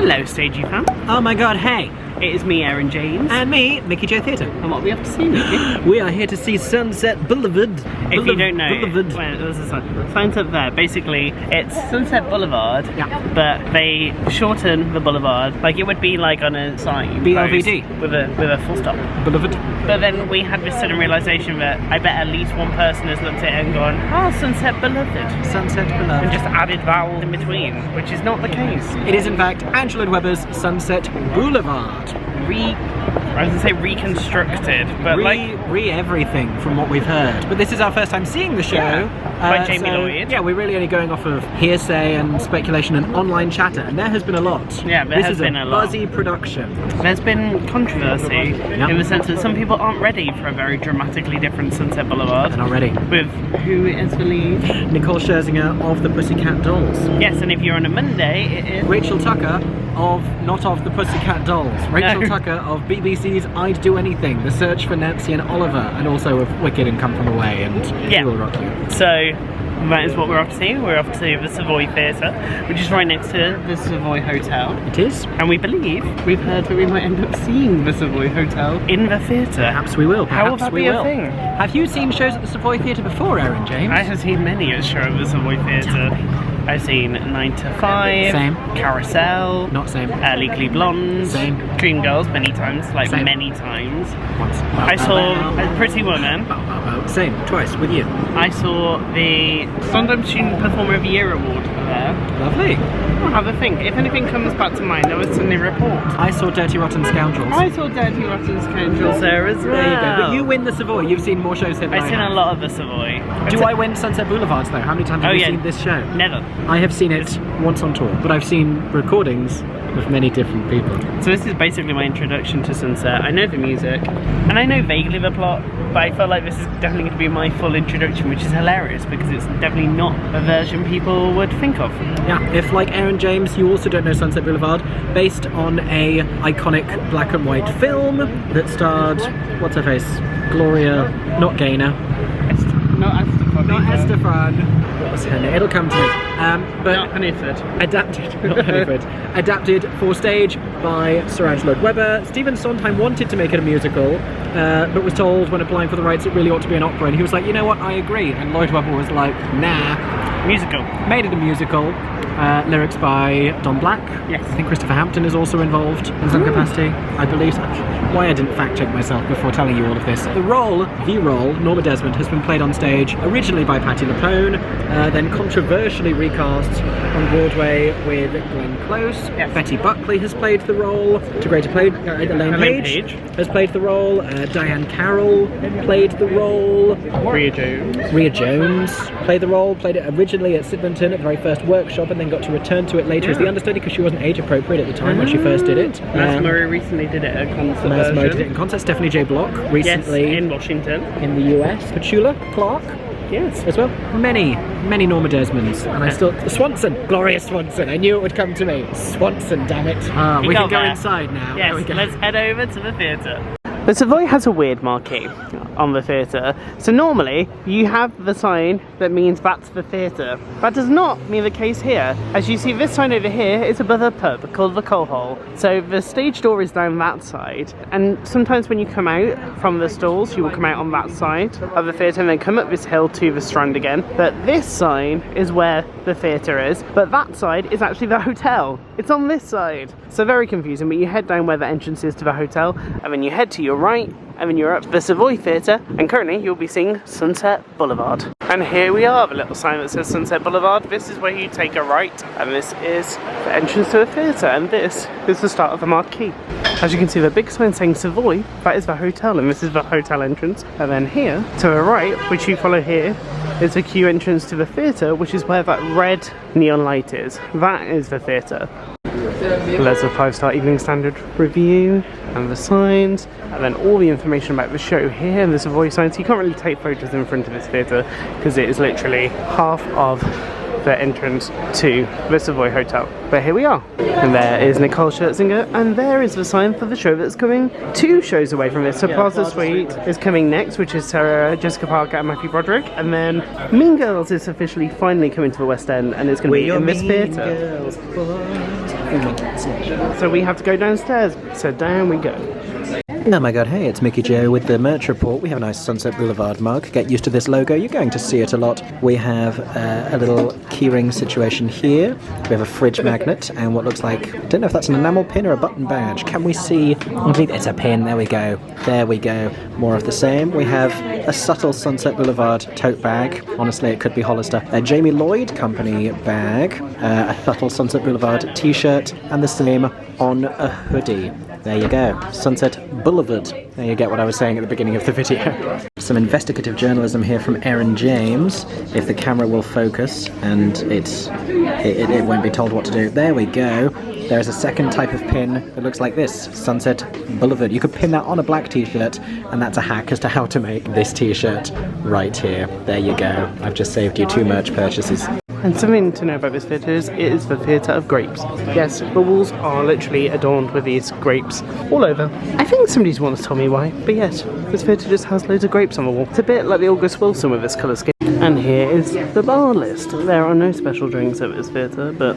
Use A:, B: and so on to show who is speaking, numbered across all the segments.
A: Hello, Stagey fam.
B: Oh my god, hey!
A: It is me, Aeron James.
B: And me, Mickey J Theatre.
A: And what we have to see, Mickey?
B: We are here to see Sunset Boulevard.
A: If you don't know,
B: Boulevard.
A: well, there's a sign up there. Basically, it's Sunset Boulevard, but they shorten the boulevard like it would be like on a sign.
B: BLVD.
A: With a full stop.
B: Boulevard.
A: But then we had this sudden realisation that I bet at least one person has looked at it and gone, oh, Sunset Boulevard.
B: Sunset Boulevard.
A: And just added vowels in between, which is not the case.
B: It is in fact Angela Lloyd Webber's Sunset Boulevard.
A: I was going to say reconstructed, but
B: everything from what we've heard. But this is our first time seeing the show.
A: By Jamie Lloyd.
B: Yeah, we're really only going off of hearsay and speculation and online chatter, and there has been a lot.
A: Yeah, there has been a lot.
B: This is a buzzy production.
A: There's been controversy in the sense that some people aren't ready for a very dramatically different Sunset Boulevard.
B: They're not ready.
A: With who is the lead?
B: Nicole Scherzinger of the Pussycat Dolls.
A: Yes, and if you're on a Monday, it is
B: Rachel Tucker not of the Pussycat Dolls. Rachel Tucker of BBC's I'd Do Anything, The Search for Nancy and Oliver, and also of Wicked and Come From Away and We Will Rock You.
A: So that is what we're off to see. We're off to the Savoy Theatre, which is right next to the Savoy Hotel.
B: It is.
A: And we believe, we've heard that we might end up seeing the Savoy Hotel in the theatre.
B: Perhaps we will.
A: How will that be a thing?
B: Have you seen shows at the Savoy Theatre before, Aeron James?
A: I have seen many a show at the Savoy Theatre. I've seen 9 to 5,
B: Same.
A: Carousel,
B: Not same.
A: Legally Blonde,
B: Same.
A: Dreamgirls many times, like
B: Same.
A: many times.
B: Once.
A: I saw A Pretty Woman.
B: Same, twice, with you.
A: I saw the Sondheim Student Performer of the Year award there.
B: Lovely.
A: I'll have a think. If anything comes back to mind, I will suddenly report.
B: I saw Dirty Rotten Scoundrels.
A: I saw Dirty Rotten Scoundrels there as well.
B: There you go. But you win the Savoy. You've seen more shows than I have.
A: I've seen a lot of the Savoy.
B: Do I win Sunset Boulevards though? How many times have you seen this show?
A: Never.
B: I have seen it once on tour, but I've seen recordings with many different people.
A: So this is basically my introduction to Sunset. I know the music, and I know vaguely the plot, but I feel like this is definitely going to be my full introduction, which is hilarious because it's definitely not a version people would think of.
B: Yeah, if like Aeron James, you also don't know Sunset Boulevard, based on a iconic black and white film that starred, what's her face? Gloria, not Gaynor.
A: Not
B: Estefan. What was her name? It'll come to me. But
A: not Honeyford.
B: Adapted, not Honeyford. Adapted for stage by Sir Angela Lloyd Webber. Stephen Sondheim wanted to make it a musical, but was told when applying for the rights it really ought to be an opera, and he was like, you know what, I agree. And Lloyd Webber was like, nah.
A: Musical.
B: Made it a musical. Lyrics by Don Black.
A: Yes.
B: I think Christopher Hampton is also involved in some capacity. I believe so. Why I didn't fact check myself before telling you all of this. The role, Norma Desmond, has been played on stage originally by Patti LuPone, then controversially recast on Broadway with Glenn Close.
A: Yes.
B: Betty Buckley has played the role. Elaine Page has played the role. Diane Carroll played the role. Rhea Jones played the role. Played it originally at Sidmonton at the very first workshop, and then got to return to it later as the understudy because she wasn't age appropriate at the time when she first did it.
A: Maz Murray recently did it at a concert.
B: Maz Murray did it in concert. Stephanie J. Block recently
A: in Washington,
B: in the US. Petula Clark. Yes, as well. Many Norma Desmonds, and I still Swanson, Gloria Swanson. I knew it would come to me. Swanson, damn it! We can go inside now.
A: Yes, let's head over to the theatre. The Savoy has a weird marquee on the theatre. So normally you have the sign that means that's the theatre. That does not mean the case here. As you see, this sign over here is above a pub called the Coal Hole. So the stage door is down that side, and sometimes when you come out from the stalls you will come out on that side of the theatre and then come up this hill to the Strand again. But this sign is where the theatre is, but that side is actually the hotel. It's on this side. So very confusing, but you head down where the entrance is to the hotel, and then you head to your right, and then you're up the Savoy Theatre, and currently you'll be seeing Sunset Boulevard. And here we are, the little sign that says Sunset Boulevard. This is where you take a right, and this is the entrance to the theatre, and this is the start of the marquee. As you can see, the big sign saying Savoy, that is the hotel, and this is the hotel entrance. And then here, to the right, which you follow here, is the queue entrance to the theatre, which is where that red neon light is. That is the theatre. There's a 5-star Evening Standard review and the signs, and then all the information about the show here and the Savoy signs. You can't really take photos in front of this theatre because it is literally half of the entrance to the Savoy Hotel. But here we are, and there is Nicole Scherzinger, and there is the sign for the show that's coming 2 shows away from this. So Plaza Suite is coming next, which is Sarah Jessica Parker and Matthew Broderick, and then Mean Girls is officially finally coming to the West End, and it's going to be in this theatre. So we have to go downstairs. So down we go.
B: Oh my god, hey, it's Mickey Joe with the Merch Report. We have a nice Sunset Boulevard mug. Get used to this logo, you're going to see it a lot. We have a little keyring situation here. We have a fridge magnet and what looks like, I don't know if that's an enamel pin or a button badge. Can we see underneath? It's a pin, there we go. There we go. More of the same. We have a subtle Sunset Boulevard tote bag. Honestly, it could be Hollister. A Jamie Lloyd company bag. A subtle Sunset Boulevard t-shirt and the same on a hoodie. There you go, Sunset Boulevard. There you get what I was saying at the beginning of the video. Some investigative journalism here from aeronjames, if the camera will focus and it won't be told what to do. There we go. There's a second type of pin that looks like this, Sunset Boulevard. You could pin that on a black t-shirt, and that's a hack as to how to make this t-shirt right here. There you go. I've just saved you 2 merch purchases.
A: And something to know about this theatre is it is the theatre of grapes. Yes, the walls are literally adorned with these grapes all over. I think somebody's once told me why, but yes, this theatre just has loads of grapes on the wall. It's a bit like the August Wilson with this colour scheme. And here is the bar list. There are no special drinks at this theatre, but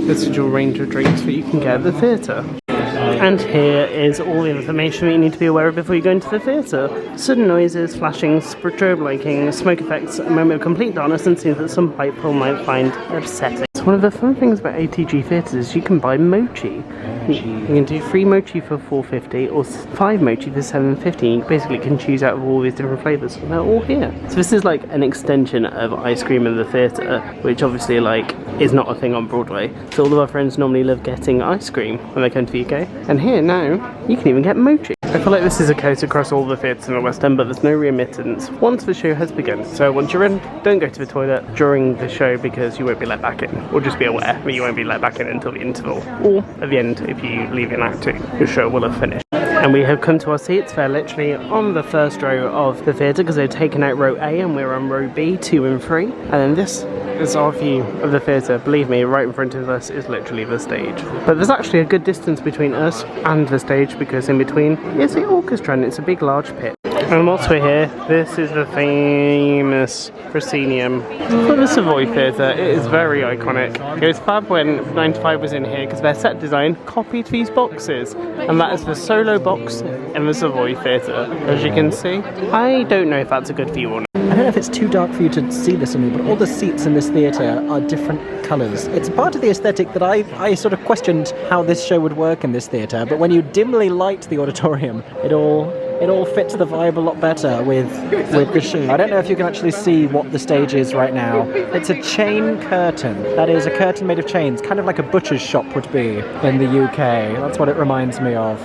A: this is your range of drinks that you can get at the theatre. And here is all the information that you need to be aware of before you go into the theatre. Sudden noises, flashing, strobe lighting, smoke effects, a moment of complete darkness, and scenes that some people might find upsetting. So one of the fun things about ATG theatres is you can buy mochi. You can do 3 mochi for $4.50 or 5 mochi for $7.50. You basically can choose out of all these different flavours. And they're all here. So this is like an extension of ice cream in the theatre, which obviously like is not a thing on Broadway. So all of our friends normally love getting ice cream when they come to the UK. And here now, you can even get mochi. I feel like this is a case across all the theatres in the West End, but there's no readmittance once the show has begun. So once you're in, don't go to the toilet during the show because you won't be let back in. Or just be aware that you won't be let back in until the interval. Or at the end, if you leave in Act 2, your show will have finished. And we have come to our seats. They're literally on the first row of the theatre because they've taken out row A and we're on row B, 2 and 3. And then this is our view of the theatre. Believe me, right in front of us is literally the stage. But there's actually a good distance between us and the stage because in between is the orchestra and it's a big large pit. And whilst we're here, this is the famous proscenium for the Savoy Theatre. It is very iconic. It was fab when 9 to 5 was in here because their set design copied these boxes. And that is the solo box in the Savoy Theatre. As you can see, I don't know if that's a good view or not.
B: I don't know if it's too dark for you to see this on me, but all the seats in this theatre are different colours. It's part of the aesthetic that I sort of questioned how this show would work in this theatre, but when you dimly light the auditorium, it all fits the vibe a lot better with the show. I don't know if you can actually see what the stage is right now. It's a chain curtain. That is a curtain made of chains, kind of like a butcher's shop would be in the UK. That's what it reminds me of.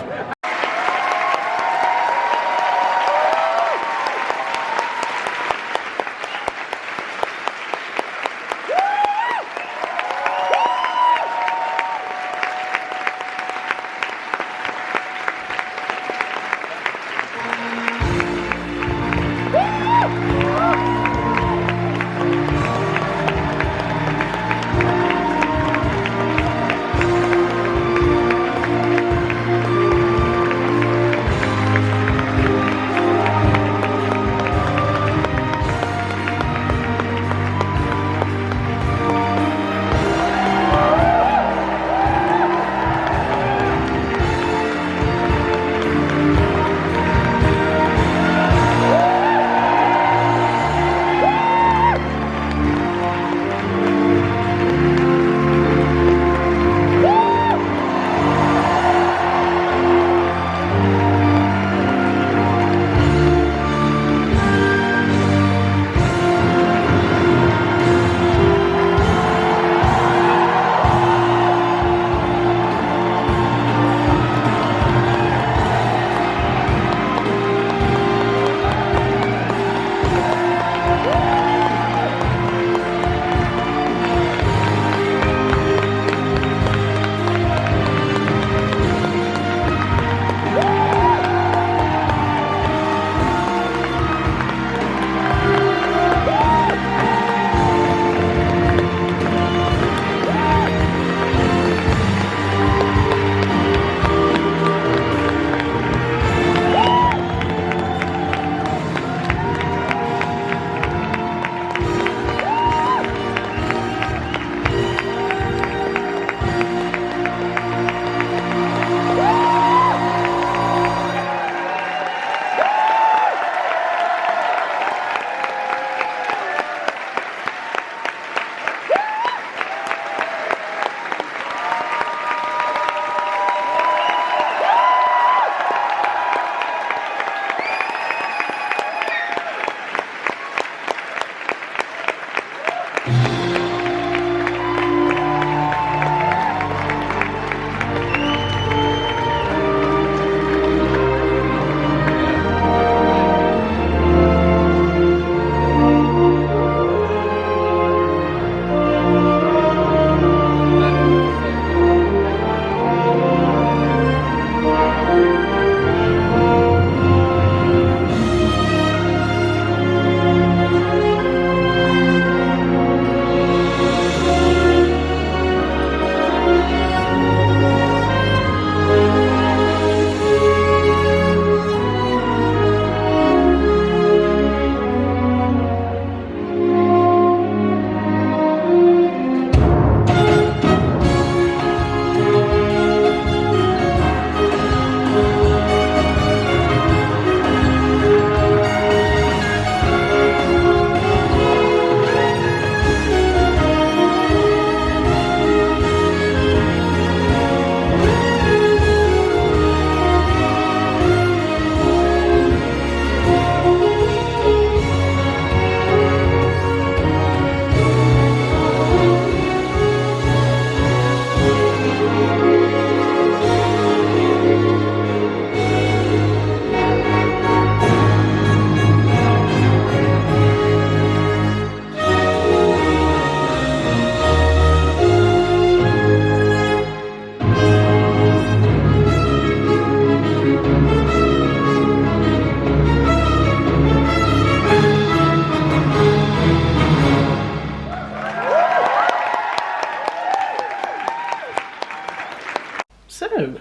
A: So,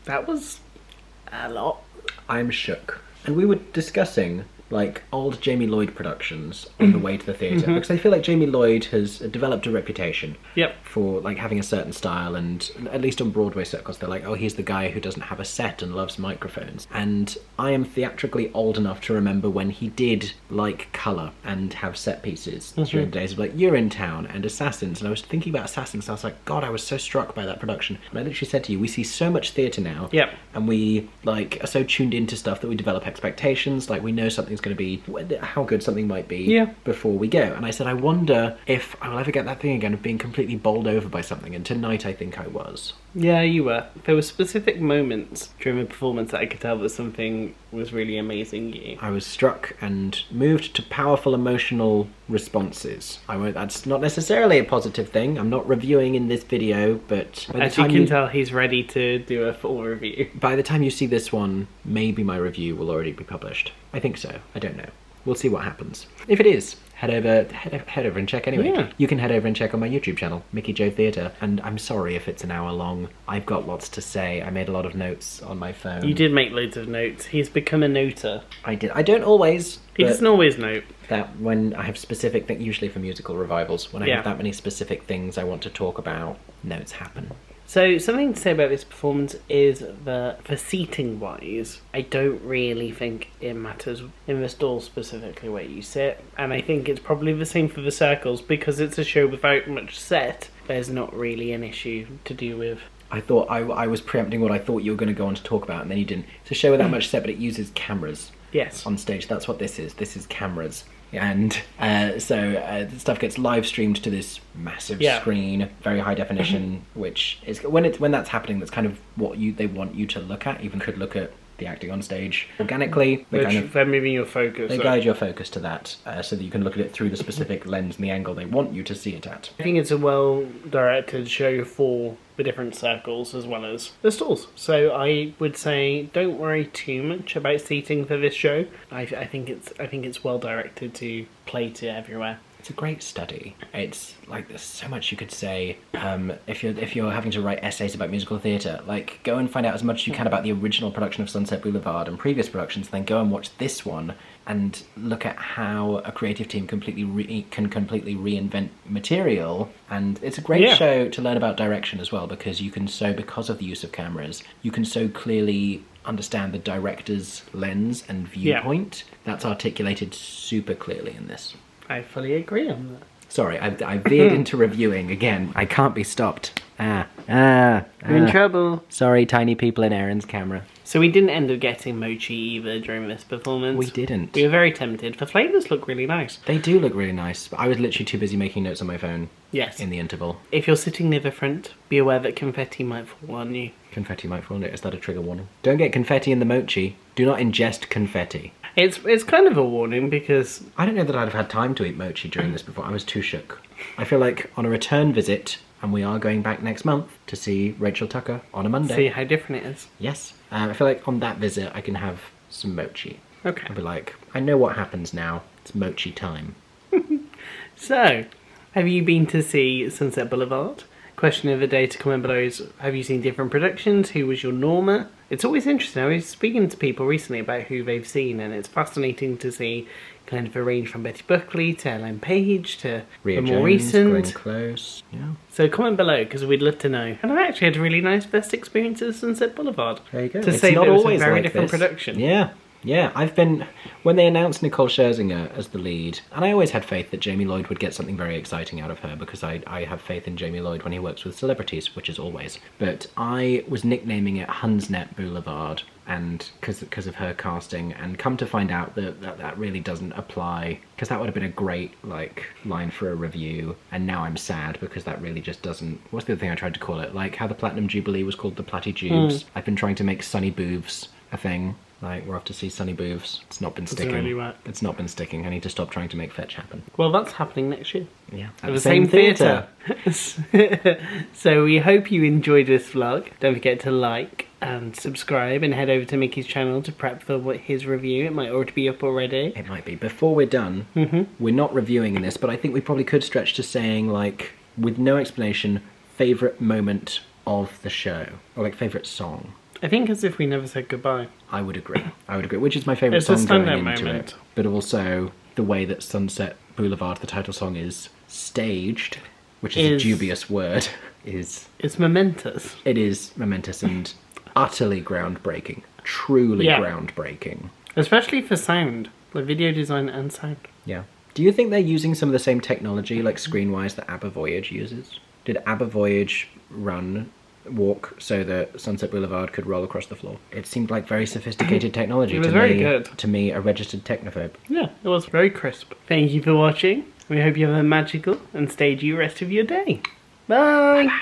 A: that was a lot.
B: I'm shook. And we were discussing like old Jamie Lloyd productions on the way to the theatre, because I feel like Jamie Lloyd has developed a reputation for like having a certain style, and at least on Broadway circles they're like, oh, he's the guy who doesn't have a set and loves microphones. And I am theatrically old enough to remember when he did like colour and have set pieces during the days of like Urinetown and Assassins, and I was thinking about Assassins and I was like, God, I was so struck by that production. And I literally said to you, we see so much theatre now, and we like are so tuned into stuff that we develop expectations, like we know something's going to be, how good something might be before we go. And I said, I wonder if I will ever get that thing again of being completely bowled over by something, and tonight I think I was.
A: Yeah, you were. There were specific moments during the performance that I could tell that something was really amazing you.
B: I was struck and moved to powerful emotional responses. That's not necessarily a positive thing. I'm not reviewing in this video, but
A: as you can tell, he's ready to do a full review.
B: By the time you see this one, maybe my review will already be published. I think so. I don't know. We'll see what happens. If it is, head over and check anyway.
A: Yeah.
B: You can head over and check on my YouTube channel, Mickey Joe Theatre. And I'm sorry if it's an hour long. I've got lots to say. I made a lot of notes on my phone.
A: You did make loads of notes. He's become a noter.
B: I did. I don't always.
A: He doesn't always note.
B: That when I have specific things, usually for musical revivals, when I have that many specific things I want to talk about, notes happen.
A: So, something to say about this performance is that for seating-wise, I don't really think it matters in the stall specifically where you sit. And I think it's probably the same for the circles, because it's a show without much set. There's not really an issue to do with.
B: I thought I was preempting what I thought you were going to go on to talk about, and then you didn't. It's a show without much set, but it uses cameras.
A: Yes.
B: On stage. That's what this is. This is cameras. And so stuff gets live streamed to this massive screen, very high definition, which is when that's happening, that's kind of what they want you to look at. Even could look at the acting on stage organically.
A: They're moving your focus.
B: They guide your focus to that, so that you can look at it through the specific lens and the angle they want you to see it at.
A: I think it's a well-directed show for the different circles as well as the stalls. So I would say don't worry too much about seating for this show. I think it's well-directed to play to everywhere.
B: It's a great study. It's like there's so much you could say. If you're having to write essays about musical theatre, like go and find out as much as you can about the original production of Sunset Boulevard and previous productions, then go and watch this one and look at how a creative team can completely reinvent material. And it's a great show to learn about direction as well, because because of the use of cameras, you can so clearly understand the director's lens and viewpoint. That's articulated super clearly in this.
A: I fully agree on that.
B: Sorry, I veered into reviewing again. I can't be stopped. You're
A: in trouble.
B: Sorry, tiny people in Aeron's camera.
A: So we didn't end up getting mochi either during this performance.
B: We didn't.
A: We were very tempted. The flavours look really nice.
B: They do look really nice, but I was literally too busy making notes on my phone.
A: Yes.
B: In the interval.
A: If you're sitting near the front, be aware that confetti might fall on you.
B: Confetti might fall on you. Is that a trigger warning? Don't get confetti in the mochi. Do not ingest confetti.
A: It's kind of a warning because
B: I don't know that I'd have had time to eat mochi during this before. I was too shook. I feel like on a return visit, and we are going back next month to see Rachel Tucker on a Monday.
A: See how different it is.
B: Yes. I feel like on that visit I can have some mochi.
A: Okay.
B: I'll be like, I know what happens now. It's mochi time.
A: So, have you been to see Sunset Boulevard? Question of the day to comment below is, have you seen different productions? Who was your Norma? It's always interesting. I was speaking to people recently about who they've seen, and it's fascinating to see kind of a range from Betty Buckley to Ellen Page to
B: Rhea
A: the more
B: Jones,
A: recent.
B: Glenn Close. Yeah.
A: So comment below, because we'd love to know. And I actually had a really nice first experience at Sunset Boulevard.
B: There you go.
A: To
B: It's
A: say
B: not
A: that it was
B: always
A: a very
B: like
A: different
B: this.
A: production.
B: Yeah. Yeah, when they announced Nicole Scherzinger as the lead, and I always had faith that Jamie Lloyd would get something very exciting out of her, because I have faith in Jamie Lloyd when he works with celebrities, which is always. But I was nicknaming it Hunsnet Boulevard, and because of her casting, and come to find out that really doesn't apply, because that would have been a great line for a review, and now I'm sad because that really just doesn't. What's the other thing I tried to call it? Like how the Platinum Jubilee was called the Platty Jubes. I've been trying to make Sunny Boobs a thing. Like, we're off to see Sunny Boobs. It's not been sticking.
A: Really work.
B: It's not been sticking. I need to stop trying to make fetch happen.
A: Well, that's happening next year.
B: Yeah.
A: At the same theatre. So we hope you enjoyed this vlog. Don't forget to like and subscribe and head over to Mickey's channel to prep for his review. It might already be up already.
B: It might be. Before we're done, we're not reviewing in this, but I think we probably could stretch to saying, like, with no explanation, favourite moment of the show, or like favourite song?
A: I think As If We Never Said Goodbye.
B: I would agree. Which is my favourite
A: It's a
B: song going
A: standout
B: into
A: moment.
B: it. But also the way that Sunset Boulevard, the title song, is staged, which is a dubious word, is...
A: It's momentous.
B: It is momentous and utterly groundbreaking. Truly groundbreaking.
A: Especially for sound. Like video design and sound.
B: Yeah. Do you think they're using some of the same technology, like screen-wise, that ABBA Voyage uses? Did ABBA Voyage walk so that Sunset Boulevard could roll across the floor? It seemed like very sophisticated technology.
A: It was very good.
B: To me, a registered technophobe.
A: Yeah, it was very crisp. Thank you for watching. We hope you have a magical and stagey rest of your day. Bye! Bye.